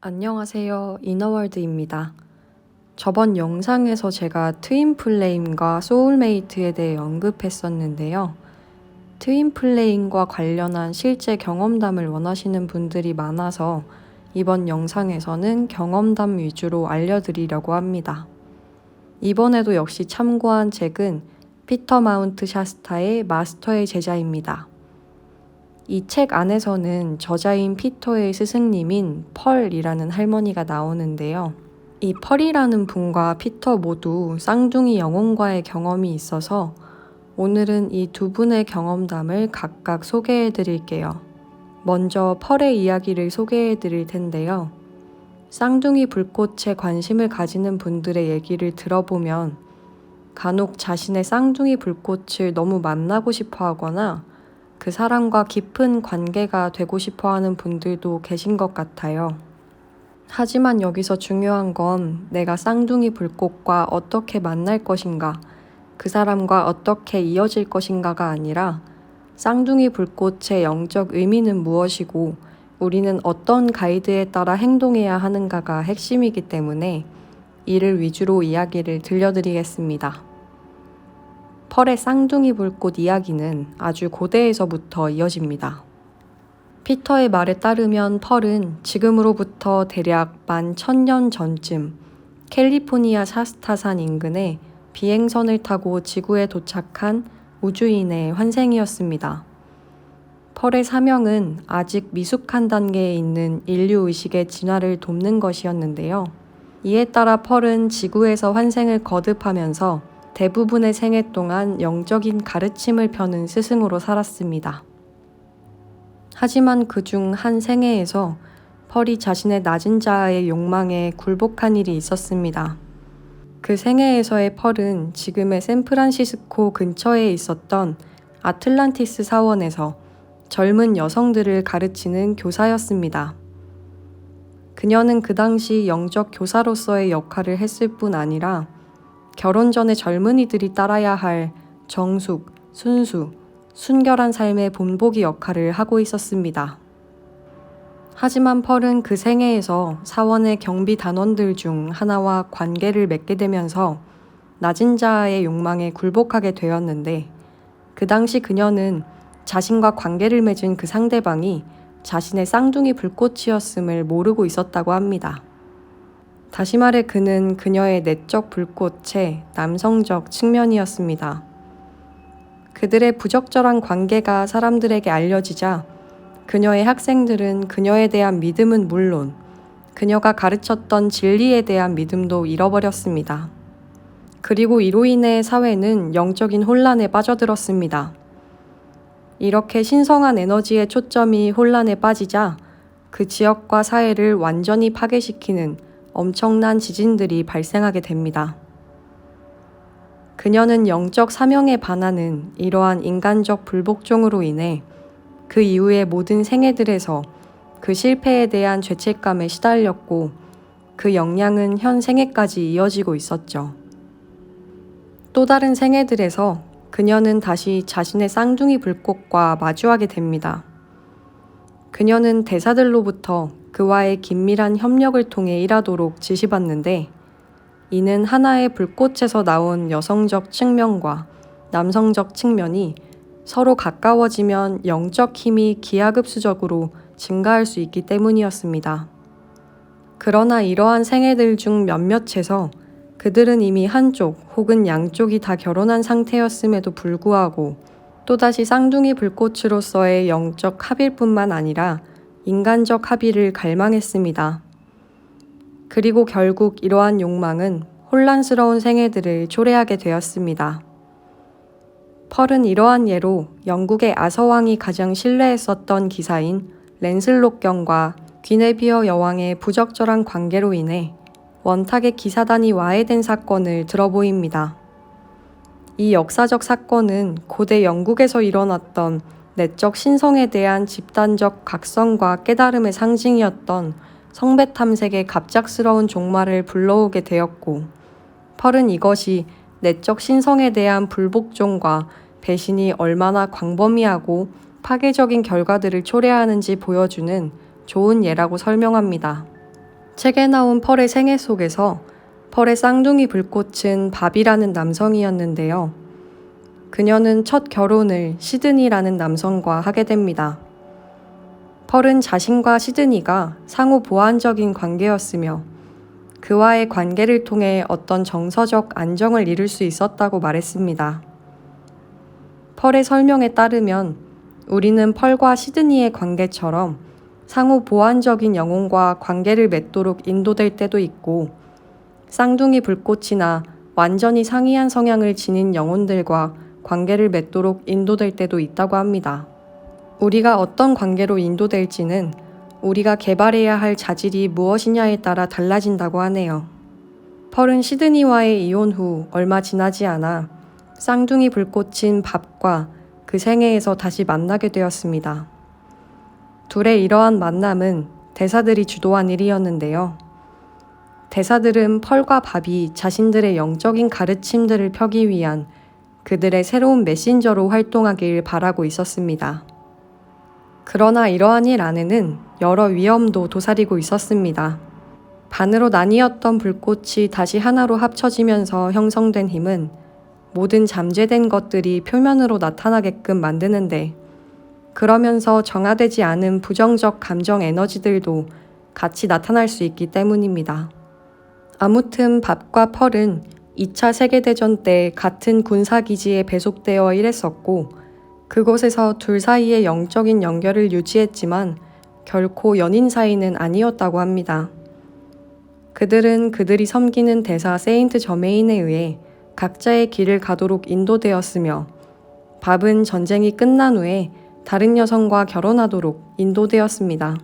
안녕하세요. 이너월드입니다. 저번 영상에서 제가 트윈 플레임과 소울메이트에 대해 언급했었는데요. 트윈 플레임과 관련한 실제 경험담을 원하시는 분들이 많아서 이번 영상에서는 경험담 위주로 알려드리려고 합니다. 이번에도 역시 참고한 책은 피터 마운트 샤스타의 마스터의 제자입니다. 이 책 안에서는 저자인 피터의 스승님인 펄이라는 할머니가 나오는데요. 이 펄이라는 분과 피터 모두 쌍둥이 영혼과의 경험이 있어서 오늘은 이 두 분의 경험담을 각각 소개해 드릴게요. 먼저 펄의 이야기를 소개해 드릴 텐데요. 쌍둥이 불꽃에 관심을 가지는 분들의 얘기를 들어보면 간혹 자신의 쌍둥이 불꽃을 너무 만나고 싶어 하거나 그 사람과 깊은 관계가 되고 싶어 하는 분들도 계신 것 같아요. 하지만 여기서 중요한 건 내가 쌍둥이 불꽃과 어떻게 만날 것인가, 그 사람과 어떻게 이어질 것인가가 아니라 쌍둥이 불꽃의 영적 의미는 무엇이고 우리는 어떤 가이드에 따라 행동해야 하는가가 핵심이기 때문에 이를 위주로 이야기를 들려드리겠습니다. 펄의 쌍둥이 불꽃 이야기는 아주 고대에서부터 이어집니다. 피터의 말에 따르면 펄은 지금으로부터 대략 11,000년 전쯤 캘리포니아 샤스타산 인근에 비행선을 타고 지구에 도착한 우주인의 환생이었습니다. 펄의 사명은 아직 미숙한 단계에 있는 인류의식의 진화를 돕는 것이었는데요. 이에 따라 펄은 지구에서 환생을 거듭하면서 대부분의 생애 동안 영적인 가르침을 펴는 스승으로 살았습니다. 하지만 그중 한 생애에서 펄이 자신의 낮은 자아의 욕망에 굴복한 일이 있었습니다. 그 생애에서의 펄은 지금의 샌프란시스코 근처에 있었던 아틀란티스 사원에서 젊은 여성들을 가르치는 교사였습니다. 그녀는 그 당시 영적 교사로서의 역할을 했을 뿐 아니라 결혼 전에 젊은이들이 따라야 할 정숙, 순수, 순결한 삶의 본보기 역할을 하고 있었습니다. 하지만 펄은 그 생애에서 사원의 경비 단원들 중 하나와 관계를 맺게 되면서 낮은 자아의 욕망에 굴복하게 되었는데 그 당시 그녀는 자신과 관계를 맺은 그 상대방이 자신의 쌍둥이 불꽃이었음을 모르고 있었다고 합니다. 다시 말해 그는 그녀의 내적 불꽃의 남성적 측면이었습니다. 그들의 부적절한 관계가 사람들에게 알려지자 그녀의 학생들은 그녀에 대한 믿음은 물론 그녀가 가르쳤던 진리에 대한 믿음도 잃어버렸습니다. 그리고 이로 인해 사회는 영적인 혼란에 빠져들었습니다. 이렇게 신성한 에너지의 초점이 혼란에 빠지자 그 지역과 사회를 완전히 파괴시키는 엄청난 지진들이 발생하게 됩니다. 그녀는 영적 사명에 반하는 이러한 인간적 불복종으로 인해 그 이후의 모든 생애들에서 그 실패에 대한 죄책감에 시달렸고 그 영향은 현 생애까지 이어지고 있었죠. 또 다른 생애들에서 그녀는 다시 자신의 쌍둥이 불꽃과 마주하게 됩니다. 그녀는 대사들로부터 그와의 긴밀한 협력을 통해 일하도록 지시받는데 이는 하나의 불꽃에서 나온 여성적 측면과 남성적 측면이 서로 가까워지면 영적 힘이 기하급수적으로 증가할 수 있기 때문이었습니다. 그러나 이러한 생애들 중 몇몇에서 그들은 이미 한쪽 혹은 양쪽이 다 결혼한 상태였음에도 불구하고 또다시 쌍둥이 불꽃으로서의 영적 합일 뿐만 아니라 인간적 합의를 갈망했습니다. 그리고 결국 이러한 욕망은 혼란스러운 생애들을 초래하게 되었습니다. 펄은 이러한 예로 영국의 아서왕이 가장 신뢰했었던 기사인 랜슬롯 경과 귀네비어 여왕의 부적절한 관계로 인해 원탁의 기사단이 와해된 사건을 들어보입니다. 이 역사적 사건은 고대 영국에서 일어났던 내적 신성에 대한 집단적 각성과 깨달음의 상징이었던 성배 탐색의 갑작스러운 종말을 불러오게 되었고 펄은 이것이 내적 신성에 대한 불복종과 배신이 얼마나 광범위하고 파괴적인 결과들을 초래하는지 보여주는 좋은 예라고 설명합니다. 책에 나온 펄의 생애 속에서 펄의 쌍둥이 불꽃은 밥이라는 남성이었는데요. 그녀는 첫 결혼을 시드니라는 남성과 하게 됩니다. 펄은 자신과 시드니가 상호 보완적인 관계였으며 그와의 관계를 통해 어떤 정서적 안정을 이룰 수 있었다고 말했습니다. 펄의 설명에 따르면 우리는 펄과 시드니의 관계처럼 상호 보완적인 영혼과 관계를 맺도록 인도될 때도 있고 쌍둥이 불꽃이나 완전히 상이한 성향을 지닌 영혼들과 관계를 맺도록 인도될 때도 있다고 합니다. 우리가 어떤 관계로 인도될지는 우리가 개발해야 할 자질이 무엇이냐에 따라 달라진다고 하네요. 펄은 시드니와의 이혼 후 얼마 지나지 않아 쌍둥이 불꽃인 밥과 그 생애에서 다시 만나게 되었습니다. 둘의 이러한 만남은 대사들이 주도한 일이었는데요. 대사들은 펄과 밥이 자신들의 영적인 가르침들을 펴기 위한 그들의 새로운 메신저로 활동하길 바라고 있었습니다. 그러나 이러한 일 안에는 여러 위험도 도사리고 있었습니다. 반으로 나뉘었던 불꽃이 다시 하나로 합쳐지면서 형성된 힘은 모든 잠재된 것들이 표면으로 나타나게끔 만드는데 그러면서 정화되지 않은 부정적 감정 에너지들도 같이 나타날 수 있기 때문입니다. 아무튼 밥과 펄은 2차 세계대전 때 같은 군사기지에 배속되어 일했었고 그곳에서 둘 사이의 영적인 연결을 유지했지만 결코 연인 사이는 아니었다고 합니다. 그들은 그들이 섬기는 대사 세인트 저메인에 의해 각자의 길을 가도록 인도되었으며 밥은 전쟁이 끝난 후에 다른 여성과 결혼하도록 인도되었습니다.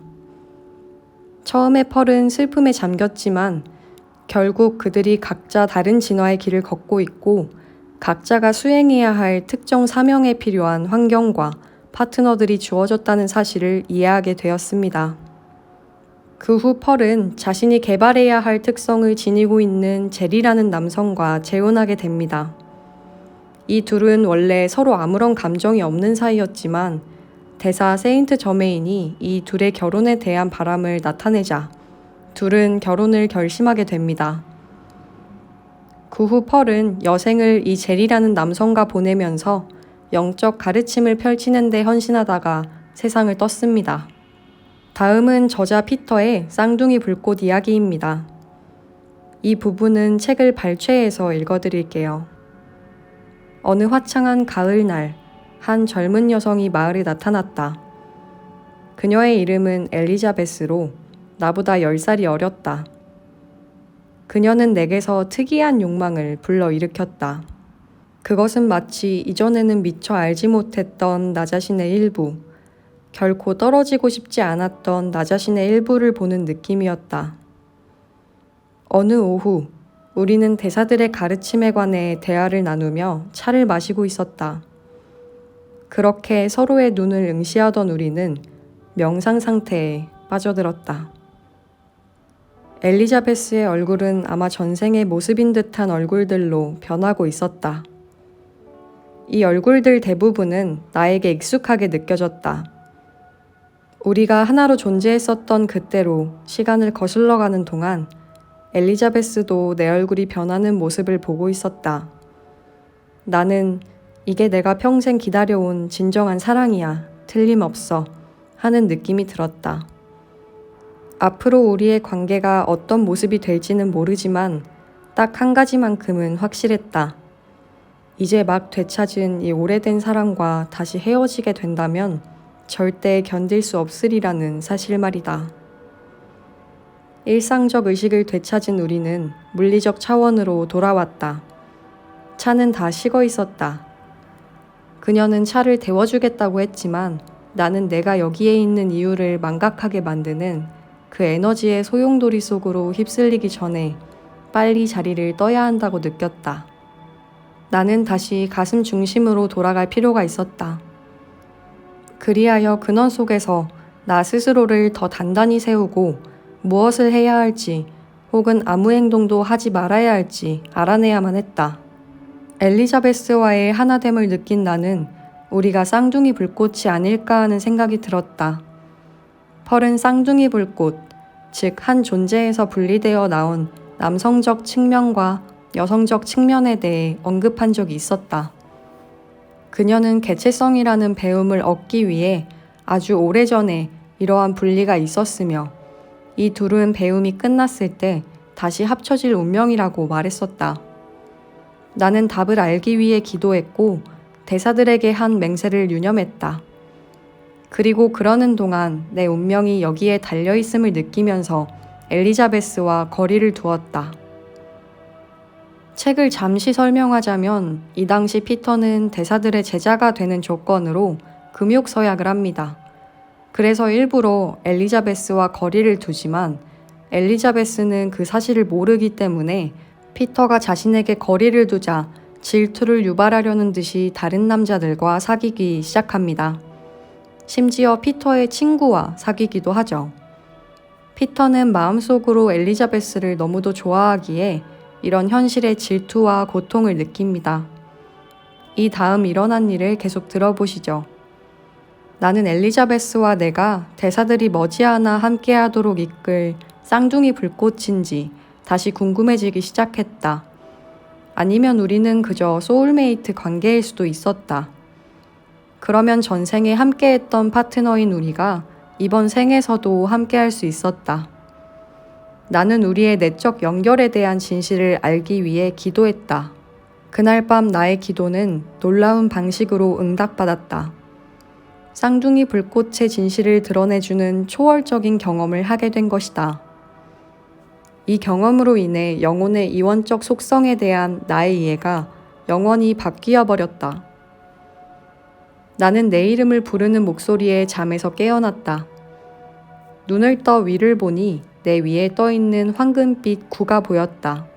처음에 펄은 슬픔에 잠겼지만 결국 그들이 각자 다른 진화의 길을 걷고 있고 각자가 수행해야 할 특정 사명에 필요한 환경과 파트너들이 주어졌다는 사실을 이해하게 되었습니다. 그 후 펄은 자신이 개발해야 할 특성을 지니고 있는 제리라는 남성과 재혼하게 됩니다. 이 둘은 원래 서로 아무런 감정이 없는 사이였지만 대사 세인트 저메인이 이 둘의 결혼에 대한 바람을 나타내자 둘은 결혼을 결심하게 됩니다. 그 후 펄은 여생을 이 제리라는 남성과 보내면서 영적 가르침을 펼치는 데 헌신하다가 세상을 떴습니다. 다음은 저자 피터의 쌍둥이 불꽃 이야기입니다. 이 부분은 책을 발췌해서 읽어드릴게요. 어느 화창한 가을날, 한 젊은 여성이 마을에 나타났다. 그녀의 이름은 엘리자베스로 나보다 10살이 어렸다. 그녀는 내게서 특이한 욕망을 불러일으켰다. 그것은 마치 이전에는 미처 알지 못했던 나 자신의 일부, 결코 떨어지고 싶지 않았던 나 자신의 일부를 보는 느낌이었다. 어느 오후, 우리는 대사들의 가르침에 관해 대화를 나누며 차를 마시고 있었다. 그렇게 서로의 눈을 응시하던 우리는 명상 상태에 빠져들었다. 엘리자베스의 얼굴은 아마 전생의 모습인 듯한 얼굴들로 변하고 있었다. 이 얼굴들 대부분은 나에게 익숙하게 느껴졌다. 우리가 하나로 존재했었던 그때로 시간을 거슬러가는 동안 엘리자베스도 내 얼굴이 변하는 모습을 보고 있었다. 나는 이게 내가 평생 기다려온 진정한 사랑이야, 틀림없어 하는 느낌이 들었다. 앞으로 우리의 관계가 어떤 모습이 될지는 모르지만 딱 한 가지만큼은 확실했다. 이제 막 되찾은 이 오래된 사랑과 다시 헤어지게 된다면 절대 견딜 수 없으리라는 사실 말이다. 일상적 의식을 되찾은 우리는 물리적 차원으로 돌아왔다. 차는 다 식어 있었다. 그녀는 차를 데워주겠다고 했지만 나는 내가 여기에 있는 이유를 망각하게 만드는 그 에너지의 소용돌이 속으로 휩쓸리기 전에 빨리 자리를 떠야 한다고 느꼈다. 나는 다시 가슴 중심으로 돌아갈 필요가 있었다. 그리하여 근원 속에서 나 스스로를 더 단단히 세우고 무엇을 해야 할지 혹은 아무 행동도 하지 말아야 할지 알아내야만 했다. 엘리자베스와의 하나됨을 느낀 나는 우리가 쌍둥이 불꽃이 아닐까 하는 생각이 들었다. 펄은 쌍둥이 불꽃, 즉 한 존재에서 분리되어 나온 남성적 측면과 여성적 측면에 대해 언급한 적이 있었다. 그녀는 개체성이라는 배움을 얻기 위해 아주 오래전에 이러한 분리가 있었으며 이 둘은 배움이 끝났을 때 다시 합쳐질 운명이라고 말했었다. 나는 답을 알기 위해 기도했고 대사들에게 한 맹세를 유념했다. 그리고 그러는 동안 내 운명이 여기에 달려있음을 느끼면서 엘리자베스와 거리를 두었다. 책을 잠시 설명하자면 이 당시 피터는 대사들의 제자가 되는 조건으로 금욕 서약을 합니다. 그래서 일부러 엘리자베스와 거리를 두지만 엘리자베스는 그 사실을 모르기 때문에 피터가 자신에게 거리를 두자 질투를 유발하려는 듯이 다른 남자들과 사귀기 시작합니다. 심지어 피터의 친구와 사귀기도 하죠. 피터는 마음속으로 엘리자베스를 너무도 좋아하기에 이런 현실의 질투와 고통을 느낍니다. 이 다음 일어난 일을 계속 들어보시죠. 나는 엘리자베스와 내가 대사들이 머지않아 함께하도록 이끌 쌍둥이 불꽃인지 다시 궁금해지기 시작했다. 아니면 우리는 그저 소울메이트 관계일 수도 있었다. 그러면 전생에 함께했던 파트너인 우리가 이번 생에서도 함께할 수 있었다. 나는 우리의 내적 연결에 대한 진실을 알기 위해 기도했다. 그날 밤 나의 기도는 놀라운 방식으로 응답받았다. 쌍둥이 불꽃의 진실을 드러내주는 초월적인 경험을 하게 된 것이다. 이 경험으로 인해 영혼의 이원적 속성에 대한 나의 이해가 영원히 바뀌어 버렸다. 나는 내 이름을 부르는 목소리에 잠에서 깨어났다. 눈을 떠 위를 보니 내 위에 떠있는 황금빛 구가 보였다.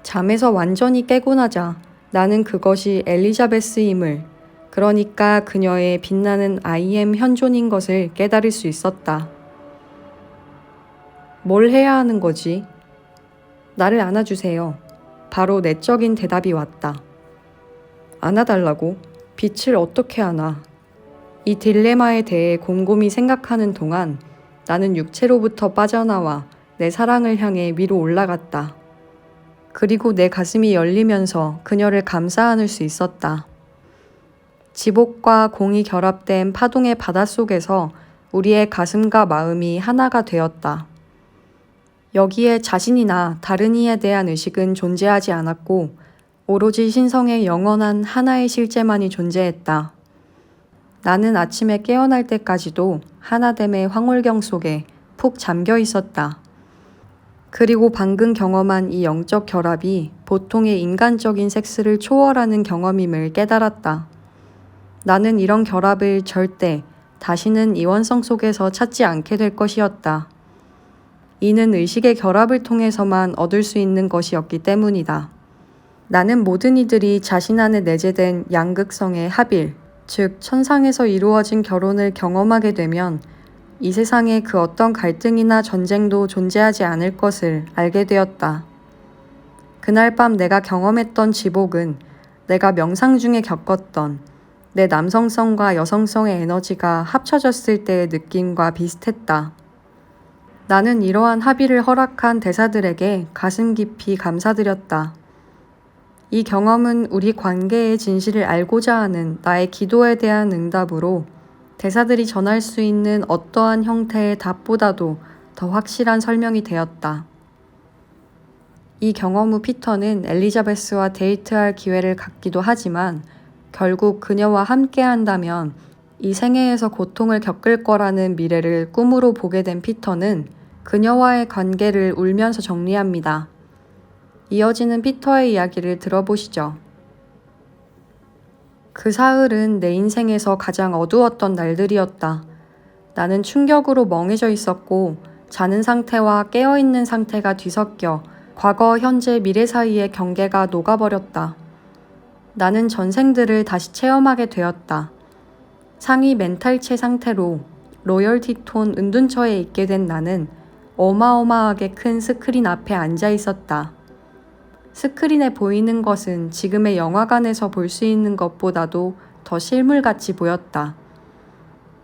잠에서 완전히 깨고 나자 나는 그것이 엘리자베스임을, 그러니까 그녀의 빛나는 I am 현존인 것을 깨달을 수 있었다. 뭘 해야 하는 거지? 나를 안아주세요. 바로 내적인 대답이 왔다. 안아달라고? 빛을 어떻게 안아? 이 딜레마에 대해 곰곰이 생각하는 동안 나는 육체로부터 빠져나와 내 사랑을 향해 위로 올라갔다. 그리고 내 가슴이 열리면서 그녀를 감싸 안을 수 있었다. 지복과 공이 결합된 파동의 바닷속에서 우리의 가슴과 마음이 하나가 되었다. 여기에 자신이나 다른 이에 대한 의식은 존재하지 않았고 오로지 신성의 영원한 하나의 실제만이 존재했다. 나는 아침에 깨어날 때까지도 하나됨의 황홀경 속에 푹 잠겨 있었다. 그리고 방금 경험한 이 영적 결합이 보통의 인간적인 섹스를 초월하는 경험임을 깨달았다. 나는 이런 결합을 절대 다시는 이원성 속에서 찾지 않게 될 것이었다. 이는 의식의 결합을 통해서만 얻을 수 있는 것이었기 때문이다. 나는 모든 이들이 자신 안에 내재된 양극성의 합일, 즉 천상에서 이루어진 결혼을 경험하게 되면 이 세상에 그 어떤 갈등이나 전쟁도 존재하지 않을 것을 알게 되었다. 그날 밤 내가 경험했던 지복은 내가 명상 중에 겪었던 내 남성성과 여성성의 에너지가 합쳐졌을 때의 느낌과 비슷했다. 나는 이러한 합의를 허락한 대사들에게 가슴 깊이 감사드렸다. 이 경험은 우리 관계의 진실을 알고자 하는 나의 기도에 대한 응답으로 대사들이 전할 수 있는 어떠한 형태의 답보다도 더 확실한 설명이 되었다. 이 경험 후 피터는 엘리자베스와 데이트할 기회를 갖기도 하지만 결국 그녀와 함께 한다면 이 생애에서 고통을 겪을 거라는 미래를 꿈으로 보게 된 피터는 그녀와의 관계를 울면서 정리합니다. 이어지는 피터의 이야기를 들어보시죠. 그 사흘은 내 인생에서 가장 어두웠던 날들이었다. 나는 충격으로 멍해져 있었고 자는 상태와 깨어있는 상태가 뒤섞여 과거, 현재, 미래 사이의 경계가 녹아버렸다. 나는 전생들을 다시 체험하게 되었다. 상위 멘탈체 상태로 로열티 톤 은둔처에 있게 된 나는 어마어마하게 큰 스크린 앞에 앉아 있었다. 스크린에 보이는 것은 지금의 영화관에서 볼 수 있는 것보다도 더 실물같이 보였다.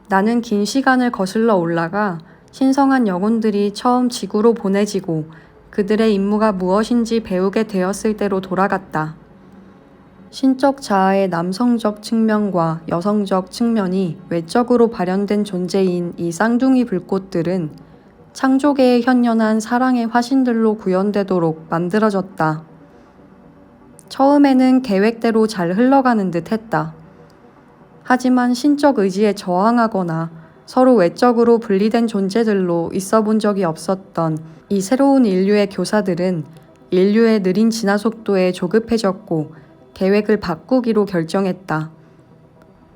나는 긴 시간을 거슬러 올라가 신성한 영혼들이 처음 지구로 보내지고 그들의 임무가 무엇인지 배우게 되었을 때로 돌아갔다. 신적 자아의 남성적 측면과 여성적 측면이 외적으로 발현된 존재인 이 쌍둥이 불꽃들은 창조계의 현연한 사랑의 화신들로 구현되도록 만들어졌다. 처음에는 계획대로 잘 흘러가는 듯 했다. 하지만 신적 의지에 저항하거나 서로 외적으로 분리된 존재들로 있어 본 적이 없었던 이 새로운 인류의 교사들은 인류의 느린 진화 속도에 조급해졌고 계획을 바꾸기로 결정했다.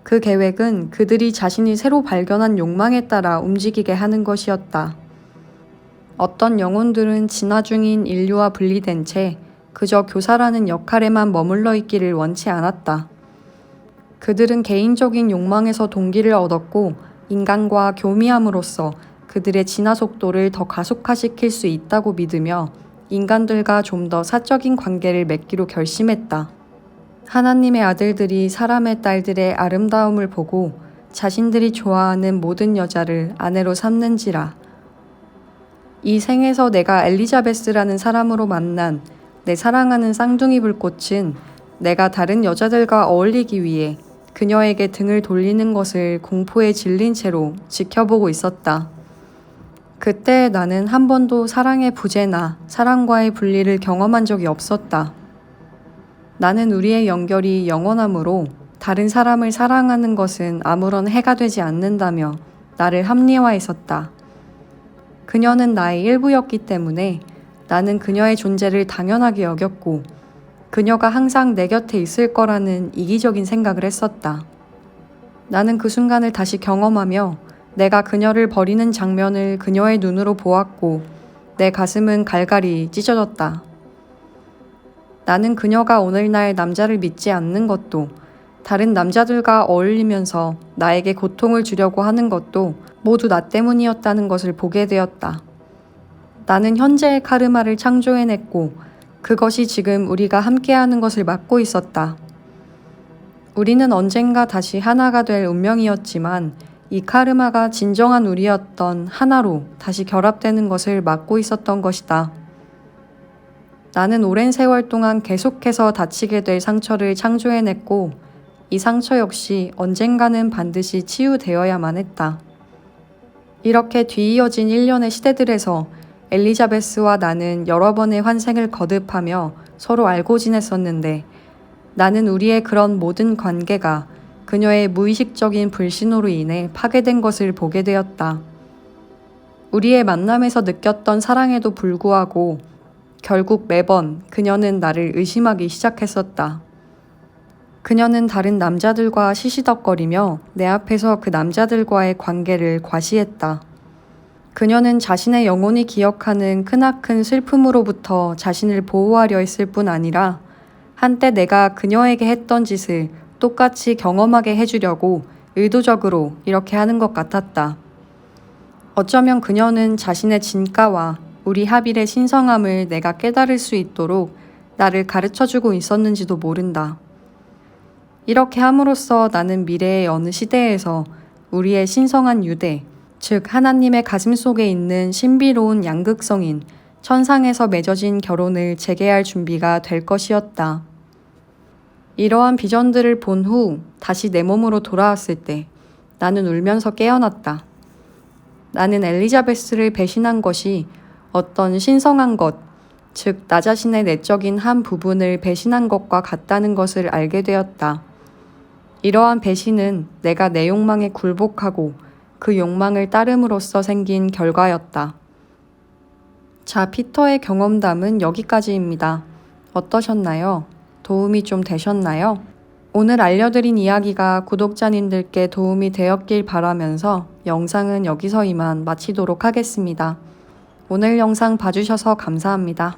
그 계획은 그들이 자신이 새로 발견한 욕망에 따라 움직이게 하는 것이었다. 어떤 영혼들은 진화 중인 인류와 분리된 채 그저 교사라는 역할에만 머물러 있기를 원치 않았다. 그들은 개인적인 욕망에서 동기를 얻었고 인간과 교미함으로써 그들의 진화 속도를 더 가속화시킬 수 있다고 믿으며 인간들과 좀 더 사적인 관계를 맺기로 결심했다. 하나님의 아들들이 사람의 딸들의 아름다움을 보고 자신들이 좋아하는 모든 여자를 아내로 삼는지라. 이 생에서 내가 엘리자베스라는 사람으로 만난 내 사랑하는 쌍둥이 불꽃은 내가 다른 여자들과 어울리기 위해 그녀에게 등을 돌리는 것을 공포에 질린 채로 지켜보고 있었다. 그때 나는 한 번도 사랑의 부재나 사랑과의 분리를 경험한 적이 없었다. 나는 우리의 연결이 영원하므로 다른 사람을 사랑하는 것은 아무런 해가 되지 않는다며 나를 합리화했었다. 그녀는 나의 일부였기 때문에 나는 그녀의 존재를 당연하게 여겼고 그녀가 항상 내 곁에 있을 거라는 이기적인 생각을 했었다. 나는 그 순간을 다시 경험하며 내가 그녀를 버리는 장면을 그녀의 눈으로 보았고 내 가슴은 갈갈이 찢어졌다. 나는 그녀가 오늘날 남자를 믿지 않는 것도 다른 남자들과 어울리면서 나에게 고통을 주려고 하는 것도 모두 나 때문이었다는 것을 보게 되었다. 나는 현재의 카르마를 창조해냈고 그것이 지금 우리가 함께하는 것을 막고 있었다. 우리는 언젠가 다시 하나가 될 운명이었지만 이 카르마가 진정한 우리였던 하나로 다시 결합되는 것을 막고 있었던 것이다. 나는 오랜 세월 동안 계속해서 다치게 될 상처를 창조해냈고 이 상처 역시 언젠가는 반드시 치유되어야만 했다. 이렇게 뒤이어진 1년의 시대들에서 엘리자베스와 나는 여러 번의 환생을 거듭하며 서로 알고 지냈었는데 나는 우리의 그런 모든 관계가 그녀의 무의식적인 불신호로 인해 파괴된 것을 보게 되었다. 우리의 만남에서 느꼈던 사랑에도 불구하고 결국 매번 그녀는 나를 의심하기 시작했었다. 그녀는 다른 남자들과 시시덕거리며 내 앞에서 그 남자들과의 관계를 과시했다. 그녀는 자신의 영혼이 기억하는 크나큰 슬픔으로부터 자신을 보호하려 했을 뿐 아니라 한때 내가 그녀에게 했던 짓을 똑같이 경험하게 해주려고 의도적으로 이렇게 하는 것 같았다. 어쩌면 그녀는 자신의 진가와 우리 하빌의 신성함을 내가 깨달을 수 있도록 나를 가르쳐주고 있었는지도 모른다. 이렇게 함으로써 나는 미래의 어느 시대에서 우리의 신성한 유대, 즉 하나님의 가슴 속에 있는 신비로운 양극성인 천상에서 맺어진 결혼을 재개할 준비가 될 것이었다. 이러한 비전들을 본 후 다시 내 몸으로 돌아왔을 때 나는 울면서 깨어났다. 나는 엘리자베스를 배신한 것이 어떤 신성한 것, 즉 나 자신의 내적인 한 부분을 배신한 것과 같다는 것을 알게 되었다. 이러한 배신은 내가 내 욕망에 굴복하고 그 욕망을 따름으로써 생긴 결과였다. 자, 피터의 경험담은 여기까지입니다. 어떠셨나요? 도움이 좀 되셨나요? 오늘 알려드린 이야기가 구독자님들께 도움이 되었길 바라면서 영상은 여기서 이만 마치도록 하겠습니다. 오늘 영상 봐주셔서 감사합니다.